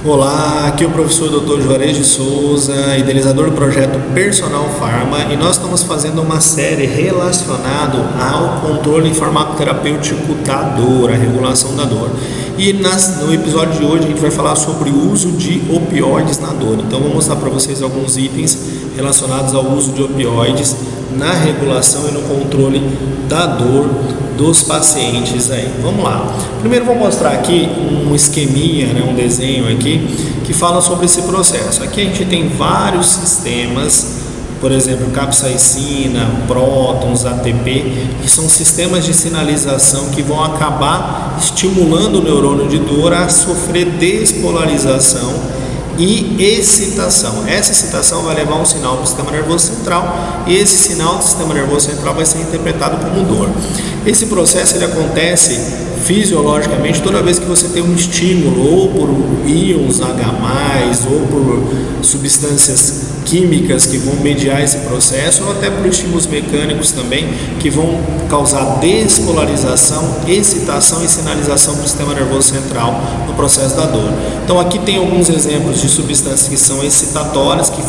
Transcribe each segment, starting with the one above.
Olá, aqui é o professor Dr. Juarez de Souza, idealizador do projeto Personal Pharma, e nós estamos fazendo uma série relacionada ao controle farmacoterapêutico da dor, a regulação da dor. E no episódio de hoje a gente vai falar sobre o uso de opioides na dor. Então vou mostrar para vocês alguns itens relacionados ao uso de opioides na regulação e no controle da dor dos pacientes aí. Vamos lá. Primeiro vou mostrar aqui um esqueminha, um desenho aqui que fala sobre esse processo. Aqui a gente tem vários sistemas, por exemplo, capsaicina, prótons, ATP, que são sistemas de sinalização que vão acabar estimulando o neurônio de dor a sofrer despolarização e excitação. Essa excitação vai levar um sinal para o sistema nervoso central e esse sinal do sistema nervoso central vai ser interpretado como dor. Esse processo ele acontece fisiologicamente toda vez que você tem um estímulo, ou por íons H+, ou por substâncias químicas que vão mediar esse processo, ou até por estímulos mecânicos também, que vão causar despolarização, excitação e sinalização para o sistema nervoso central no processo da dor. Então aqui tem alguns exemplos de substâncias que são excitatórias, que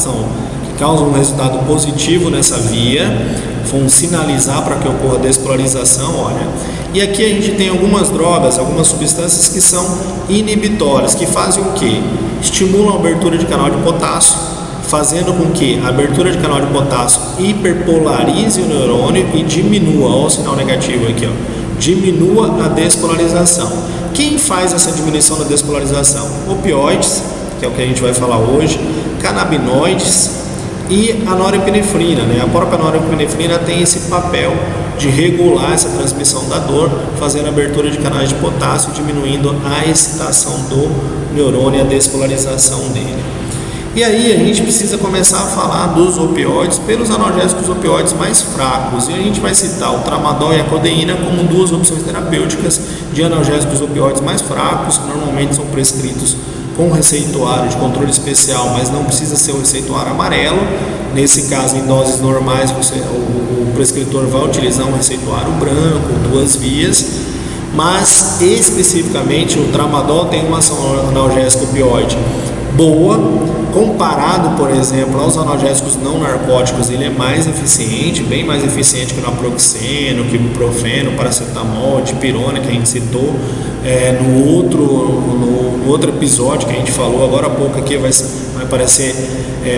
causam um resultado positivo nessa via, vão sinalizar para que ocorra despolarização, olha. E aqui a gente tem algumas drogas, algumas substâncias que são inibitórias, que fazem o quê? Estimulam a abertura de canal de potássio, fazendo com que a abertura de canal de potássio hiperpolarize o neurônio e diminua, olha o sinal negativo aqui, ó, diminua a despolarização. Quem faz essa diminuição da despolarização? Opioides, que é o que a gente vai falar hoje, canabinoides e a norepinefrina, A própria norepinefrina tem esse papel de regular essa transmissão da dor, fazendo a abertura de canais de potássio, diminuindo a excitação do neurônio e a despolarização dele. E aí a gente precisa começar a falar dos opioides pelos analgésicos opioides mais fracos. E a gente vai citar o tramadol e a codeína como duas opções terapêuticas de analgésicos opioides mais fracos, que normalmente são prescritos com receituário de controle especial, mas não precisa ser um receituário amarelo. Nesse caso, em doses normais, o prescritor vai utilizar um receituário branco, 2 vias, mas especificamente o tramadol tem uma ação analgésica opioide boa, comparado, por exemplo, aos analgésicos não narcóticos, ele é mais eficiente, bem mais eficiente que o naproxeno, que o ibuprofeno, paracetamol, dipirona, que a gente citou no outro episódio que a gente falou agora há pouco aqui, vai aparecer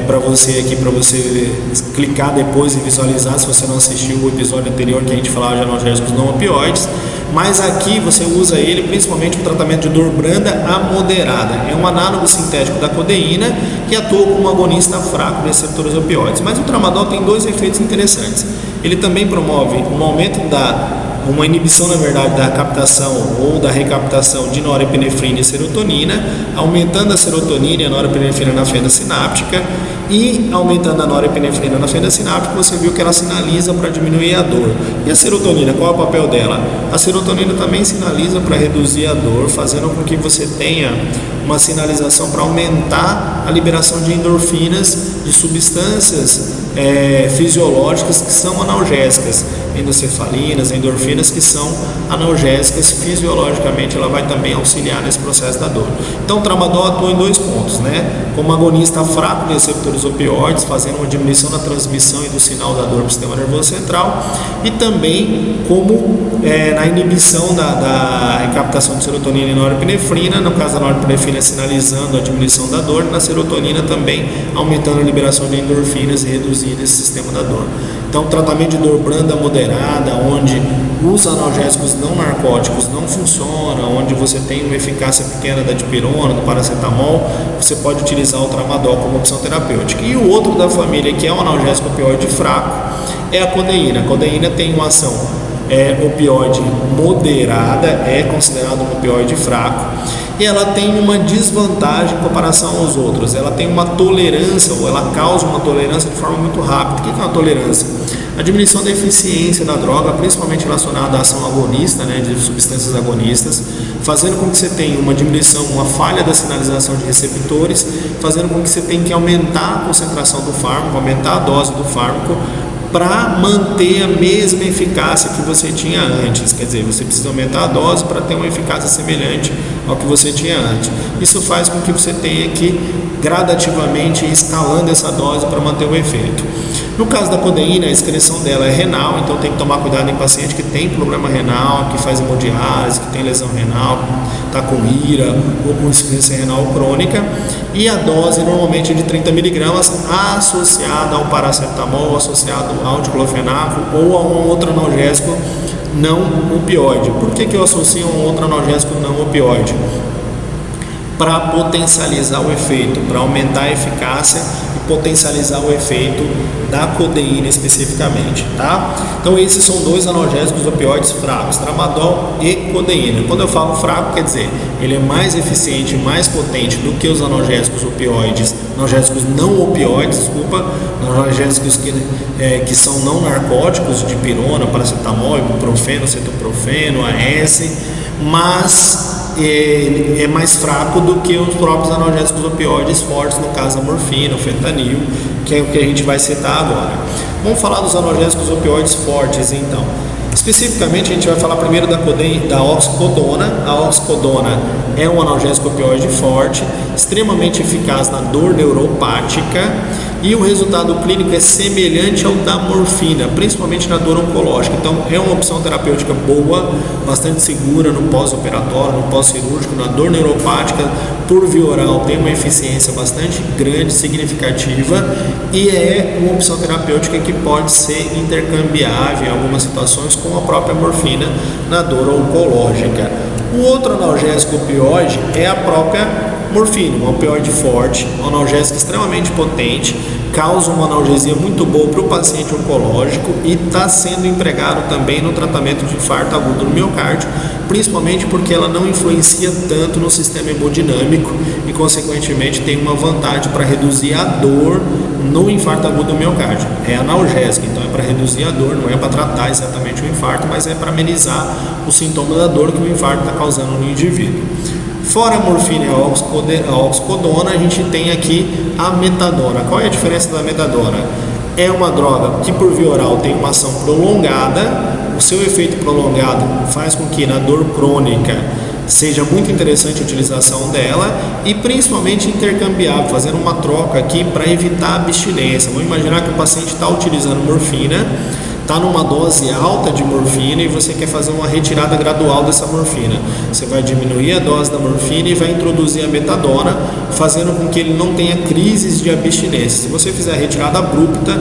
para você aqui, para você clicar depois e visualizar, se você não assistiu o episódio anterior que a gente falava de analgésicos não opioides. Mas aqui você usa ele principalmente para tratamento de dor branda a moderada. É um análogo sintético da codeína que atua como um agonista fraco de receptores opioides. Mas o tramadol tem 2 efeitos interessantes. Ele também promove um aumento uma inibição, na verdade, da captação ou da recaptação de norepinefrina e serotonina, aumentando a serotonina e a norepinefrina na fenda sináptica, e aumentando a norepinefrina na fenda sináptica, você viu que ela sinaliza para diminuir a dor. E a serotonina, qual é o papel dela? A serotonina também sinaliza para reduzir a dor, fazendo com que você tenha uma sinalização para aumentar a liberação de endorfinas, de substâncias fisiológicas que são analgésicas, endocefalinas, endorfinas que são analgésicas fisiologicamente, ela vai também auxiliar nesse processo da dor. Então o tramadol atua em 2 pontos, como agonista fraco de receptores opioides, fazendo uma diminuição da transmissão e do sinal da dor para o sistema nervoso central, e também como na inibição da recaptação de serotonina e norepinefrina, no caso da norepinefrina sinalizando a diminuição da dor, na serotonina também aumentando a liberação de endorfinas e reduzindo esse sistema da dor. Então, tratamento de dor branda moderada, onde os analgésicos não narcóticos não funcionam, onde você tem uma eficácia pequena da dipirona, do paracetamol, você pode utilizar o tramadol como opção terapêutica. E o outro da família, que é um analgésico opioide fraco, é a codeína. A codeína tem uma ação opioide moderada, é considerado um opioide fraco, e ela tem uma desvantagem em comparação aos outros. Ela tem uma tolerância, ou ela causa uma tolerância de forma muito rápida. O que é uma tolerância? A diminuição da eficiência da droga, principalmente relacionada à ação agonista, de substâncias agonistas, fazendo com que você tenha uma diminuição, uma falha da sinalização de receptores, fazendo com que você tenha que aumentar a concentração do fármaco, aumentar a dose do fármaco, para manter a mesma eficácia que você tinha antes. Quer dizer, você precisa aumentar a dose para ter uma eficácia semelhante ao que você tinha antes. Isso faz com que você tenha que gradativamente ir escalando essa dose para manter o efeito. No caso da codeína, a excreção dela é renal, então tem que tomar cuidado em paciente que tem problema renal, que faz hemodiálise, que tem lesão renal, está com IRA ou com insuficiência renal crônica. E a dose normalmente é de 30 mg associada ao paracetamol, associado ao diclofenaco ou a um outro analgésico não opioide. Por que eu associo a um outro analgésico não opioide? Para potencializar o efeito, para aumentar a eficácia e potencializar o efeito da codeína especificamente, tá? Então esses são dois analgésicos opioides fracos, tramadol e codeína. Quando eu falo fraco, quer dizer, ele é mais eficiente, mais potente do que os analgésicos opioides, analgésicos não opioides, analgésicos que são não narcóticos, de pirona, paracetamol, ibuprofeno, cetoprofeno, AS, mas ele é mais fraco do que os próprios analgésicos opioides fortes, no caso a morfina, o fentanil, que é o que a gente vai citar agora. Vamos falar dos analgésicos opioides fortes, então. Especificamente, a gente vai falar primeiro da oxicodona. A oxicodona é um analgésico opioide forte, extremamente eficaz na dor neuropática, e o resultado clínico é semelhante ao da morfina, principalmente na dor oncológica. Então é uma opção terapêutica boa, bastante segura no pós-operatório, no pós-cirúrgico, na dor neuropática, por via oral tem uma eficiência bastante grande, significativa, e é uma opção terapêutica que pode ser intercambiável em algumas situações com a própria morfina na dor oncológica. O outro analgésico opioide é a própria morfina, um opioide forte, um analgésico extremamente potente, causa uma analgesia muito boa para o paciente oncológico e está sendo empregado também no tratamento de infarto agudo no miocárdio, principalmente porque ela não influencia tanto no sistema hemodinâmico e, consequentemente, tem uma vantagem para reduzir a dor no infarto agudo do miocárdio. É analgésico, então é para reduzir a dor, não é para tratar exatamente o infarto, mas é para amenizar o sintoma da dor que o infarto está causando no indivíduo. Fora a morfina e a oxicodona, a gente tem aqui a metadona. Qual é a diferença da metadona? É uma droga que por via oral tem uma ação prolongada, o seu efeito prolongado faz com que na dor crônica seja muito interessante a utilização dela e principalmente intercambiável, fazendo uma troca aqui para evitar a abstinência. Vamos imaginar que o paciente está utilizando morfina, está numa dose alta de morfina e você quer fazer uma retirada gradual dessa morfina. Você vai diminuir a dose da morfina e vai introduzir a metadona, fazendo com que ele não tenha crises de abstinência. Se você fizer a retirada abrupta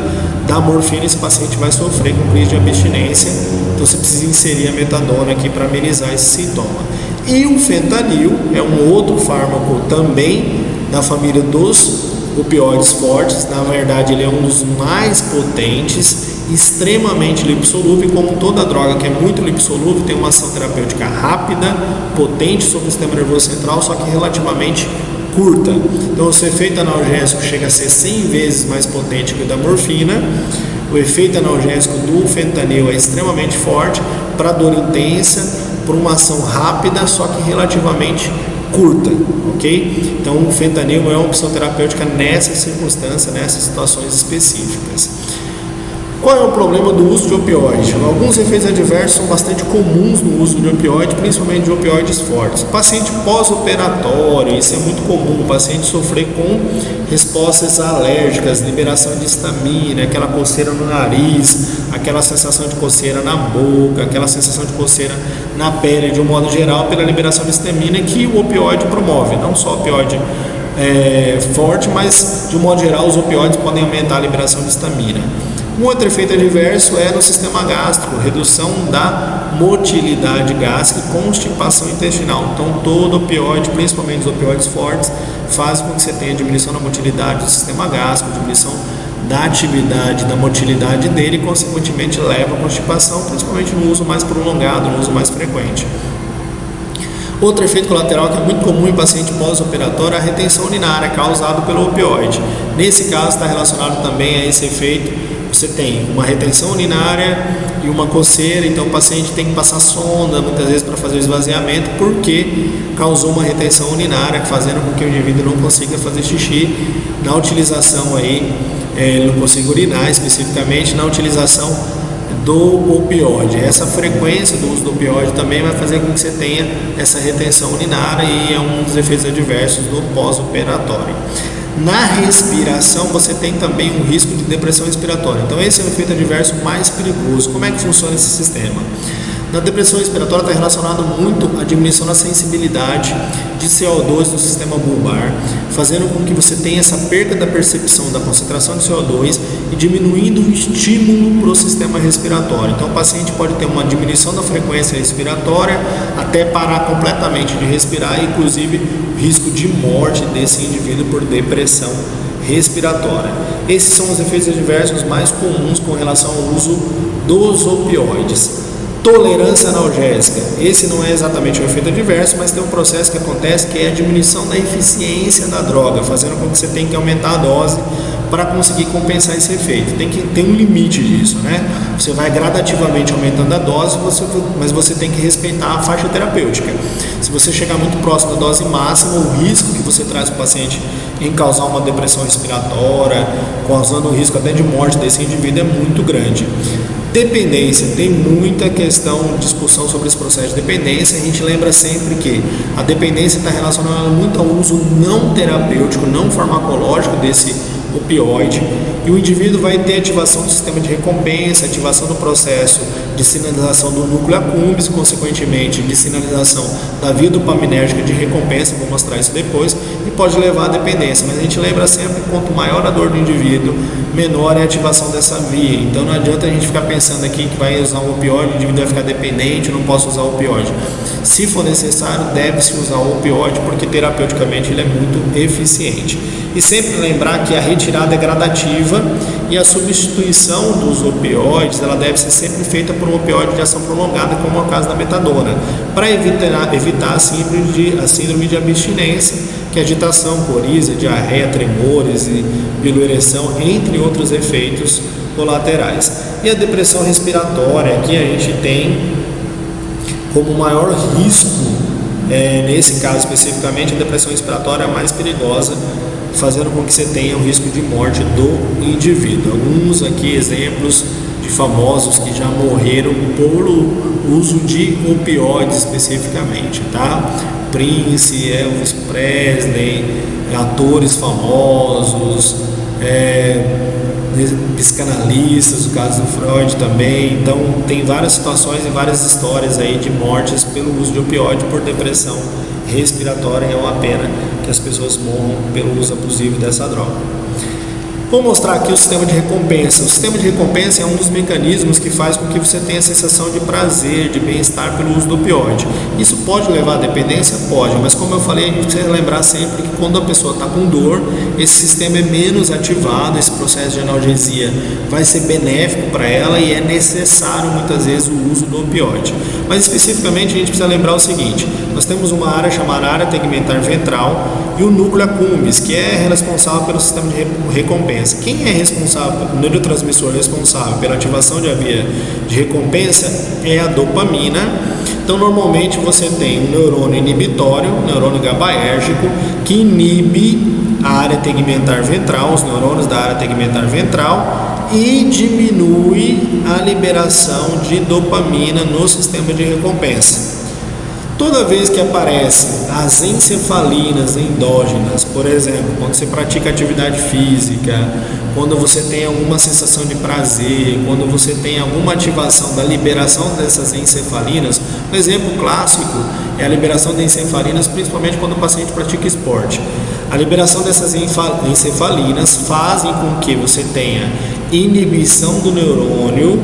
da morfina, esse paciente vai sofrer com crise de abstinência, então você precisa inserir a metadona aqui para amenizar esse sintoma. E o fentanil é um outro fármaco também da família dos opioides fortes, na verdade ele é um dos mais potentes, extremamente lipossolúvel, e como toda droga que é muito lipossolúvel, tem uma ação terapêutica rápida, potente sobre o sistema nervoso central, só que relativamente curta. Então o seu efeito analgésico chega a ser 100 vezes mais potente que o da morfina. O efeito analgésico do fentanil é extremamente forte para dor intensa, por uma ação rápida, só que relativamente curta, ok? Então o fentanil é uma opção terapêutica nessa circunstância, nessas situações específicas. Qual é o problema do uso de opioide? Alguns efeitos adversos são bastante comuns no uso de opioide, principalmente de opioides fortes. Paciente pós-operatório, isso é muito comum, o paciente sofrer com respostas alérgicas, liberação de histamina, aquela coceira no nariz, aquela sensação de coceira na boca, aquela sensação de coceira na pele, de um modo geral, pela liberação de histamina que o opioide promove, não só o opioide forte, mas de um modo geral os opioides podem aumentar a liberação de histamina. Um outro efeito adverso é no sistema gástrico, redução da motilidade gástrica e constipação intestinal. Então todo opioide, principalmente os opioides fortes, faz com que você tenha diminuição da motilidade do sistema gástrico, diminuição da atividade, da motilidade dele e consequentemente leva à constipação, principalmente no uso mais prolongado, no uso mais frequente. Outro efeito colateral que é muito comum em paciente pós-operatório é a retenção urinária causada pelo opioide. Nesse caso está relacionado também a esse efeito. Você tem uma retenção urinária e uma coceira, então o paciente tem que passar sonda muitas vezes para fazer o esvaziamento porque causou uma retenção urinária, fazendo com que o indivíduo não consiga fazer xixi. Na utilização aí ele não consegue urinar, especificamente na utilização do opioide. Essa frequência do uso do opioide também vai fazer com que você tenha essa retenção urinária e é um dos efeitos adversos do pós-operatório. Na respiração, você tem também um risco de depressão respiratória. Então, esse é o efeito adverso mais perigoso. Como é que funciona esse sistema? Na depressão respiratória está relacionado muito à diminuição da sensibilidade de CO2 no sistema bulbar, fazendo com que você tenha essa perda da percepção da concentração de CO2 e diminuindo o estímulo para o sistema respiratório. Então o paciente pode ter uma diminuição da frequência respiratória até parar completamente de respirar, inclusive risco de morte desse indivíduo por depressão respiratória. Esses são os efeitos adversos mais comuns com relação ao uso dos opioides. Tolerância analgésica, esse não é exatamente um efeito adverso, mas tem um processo que acontece que é a diminuição da eficiência da droga, fazendo com que você tenha que aumentar a dose para conseguir compensar esse efeito. Tem que ter um limite disso, né? Você vai gradativamente aumentando a dose, mas você tem que respeitar a faixa terapêutica. Se você chegar muito próximo da dose máxima, o risco que você traz para o paciente em causar uma depressão respiratória, causando o risco até de morte desse indivíduo é muito grande. Dependência, tem muita questão, discussão sobre esse processo de dependência. A gente lembra sempre que a dependência está relacionada muito ao uso não terapêutico, não farmacológico desse opioide, e o indivíduo vai ter ativação do sistema de recompensa, ativação do processo de sinalização do núcleo accumbens, consequentemente de sinalização da via dopaminérgica de recompensa, vou mostrar isso depois, e pode levar à dependência. Mas a gente lembra sempre que quanto maior a dor do indivíduo, menor é a ativação dessa via. Então não adianta a gente ficar pensando aqui que vai usar um opioide, o indivíduo vai ficar dependente, eu não posso usar o opioide. Se for necessário, deve-se usar o opioide, porque terapeuticamente ele é muito eficiente. E sempre lembrar que a retirada é gradativa e a substituição dos opioides ela deve ser sempre feita por um opioide de ação prolongada, como é o caso da metadona, para evitar a síndrome de abstinência, que é agitação, coriza, diarreia, tremores e piloereção, entre outros efeitos colaterais. E a depressão respiratória, aqui a gente tem como maior risco, nesse caso especificamente, a depressão respiratória é a mais perigosa, fazendo com que você tenha o risco de morte do indivíduo. Alguns aqui exemplos de famosos que já morreram por uso de opioides especificamente, tá? Prince, Elvis Presley, atores famosos, psicanalistas, o caso do Freud também. Então tem várias situações e várias histórias aí de mortes pelo uso de opioide por depressão respiratória, e é uma pena que as pessoas morram pelo uso abusivo dessa droga. Vou mostrar aqui o sistema de recompensa. O sistema de recompensa é um dos mecanismos que faz com que você tenha a sensação de prazer, de bem-estar pelo uso do opioide. Isso pode levar à dependência? Pode, mas como eu falei, a gente precisa lembrar sempre que quando a pessoa está com dor, esse sistema é menos ativado, esse processo de analgesia vai ser benéfico para ela e é necessário muitas vezes o uso do opioide. Mas especificamente a gente precisa lembrar o seguinte: nós temos uma área chamada área tegmentar ventral e o núcleo accumbens, que é responsável pelo sistema de recompensa. Quem é responsável, o neurotransmissor responsável pela ativação da via de recompensa é a dopamina. Então normalmente você tem um neurônio inibitório, um neurônio GABAérgico, que inibe a área tegmentar ventral, os neurônios da área tegmentar ventral, e diminui a liberação de dopamina no sistema de recompensa. Toda vez que aparecem as encefalinas endógenas, por exemplo, quando você pratica atividade física, quando você tem alguma sensação de prazer, quando você tem alguma ativação da liberação dessas encefalinas, um exemplo clássico é a liberação de encefalinas, principalmente quando o paciente pratica esporte. A liberação dessas encefalinas fazem com que você tenha inibição do neurônio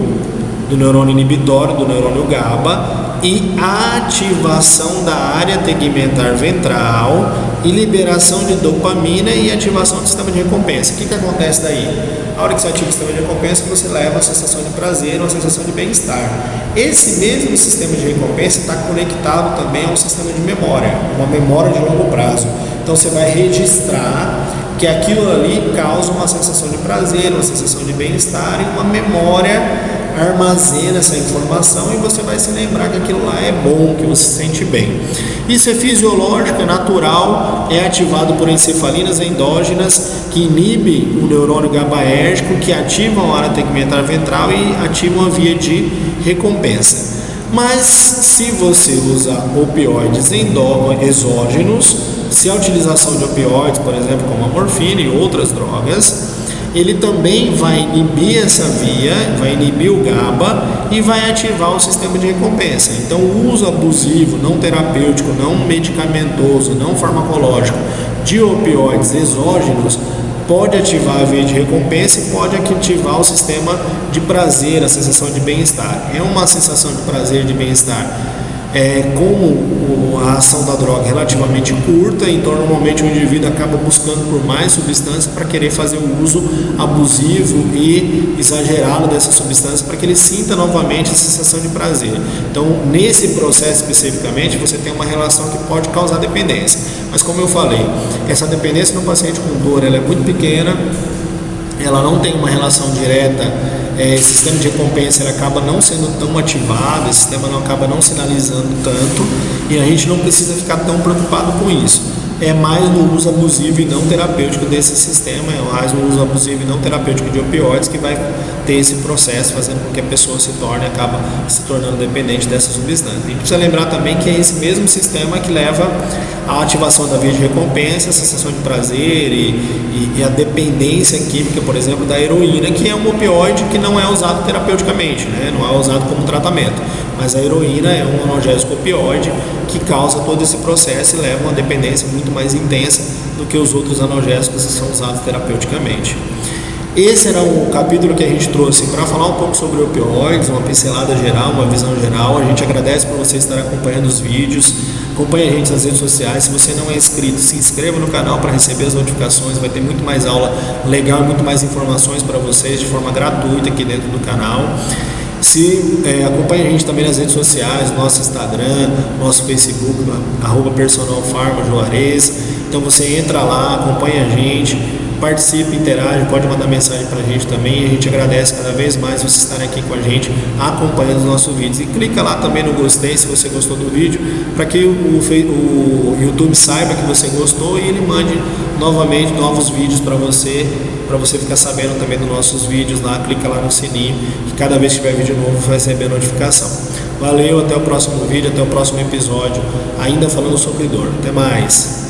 inibitório, do neurônio GABA, e ativação da área tegmentar ventral e liberação de dopamina e ativação do sistema de recompensa. O que acontece daí? A hora que você ativa o sistema de recompensa, você leva a sensação de prazer, uma sensação de bem-estar. Esse mesmo sistema de recompensa está conectado também a um sistema de memória, uma memória de longo prazo. Então você vai registrar que aquilo ali causa uma sensação de prazer, uma sensação de bem-estar e uma memória armazena essa informação e você vai se lembrar que aquilo lá é bom, que você se sente bem. Isso é fisiológico, é natural, é ativado por encefalinas endógenas que inibem o neurônio GABAérgico, que ativam a área tegmentar ventral e ativam a via de recompensa. Mas se você usa opioides exógenos, se a utilização de opioides, por exemplo, como a morfina e outras drogas, ele também vai inibir essa via, vai inibir o GABA e vai ativar o sistema de recompensa. Então, o uso abusivo, não terapêutico, não medicamentoso, não farmacológico de opioides exógenos pode ativar a via de recompensa e pode ativar o sistema de prazer, a sensação de bem-estar. É uma sensação de prazer, de bem-estar. Como a ação da droga é relativamente curta, então normalmente o indivíduo acaba buscando por mais substâncias para querer fazer o uso abusivo e exagerado dessa substância para que ele sinta novamente a sensação de prazer. Então, nesse processo especificamente, você tem uma relação que pode causar dependência. Mas como eu falei, essa dependência no paciente com dor ela é muito pequena, ela não tem uma relação direta, esse sistema de recompensa ele acaba não sendo tão ativado, esse sistema não acaba não sinalizando tanto e a gente não precisa ficar tão preocupado com isso. É mais no uso abusivo e não terapêutico desse sistema, é mais no uso abusivo e não terapêutico de opioides que vai ter esse processo, fazendo com que a pessoa acaba se tornando dependente dessa substância. A gente precisa lembrar também que é esse mesmo sistema que leva à ativação da via de recompensa, a sensação de prazer e a dependência química, por exemplo, da heroína, que é um opioide que não é usado terapeuticamente, né? Não é usado como tratamento. Mas a heroína é um analgésico opioide que causa todo esse processo e leva a uma dependência muito mais intensa do que os outros analgésicos que são usados terapeuticamente. Esse era o capítulo que a gente trouxe para falar um pouco sobre opioides, uma pincelada geral, uma visão geral. A gente agradece por você estar acompanhando os vídeos, acompanhe a gente nas redes sociais. Se você não é inscrito, se inscreva no canal para receber as notificações, vai ter muito mais aula legal e muito mais informações para vocês de forma gratuita aqui dentro do canal. Acompanhe a gente também nas redes sociais, nosso Instagram, nosso Facebook, @personalfarma_Juarez. Então você entra lá, acompanha a gente, participe, interage, pode mandar mensagem para a gente também. A gente agradece cada vez mais você estar aqui com a gente, acompanhando os nossos vídeos. E clica lá também no gostei se você gostou do vídeo, para que o YouTube saiba que você gostou e ele mande novamente novos vídeos para você ficar sabendo também dos nossos vídeos lá. Clica lá no sininho, que cada vez que tiver vídeo novo vai receber a notificação. Valeu, até o próximo vídeo, até o próximo episódio, ainda falando sobre dor. Até mais!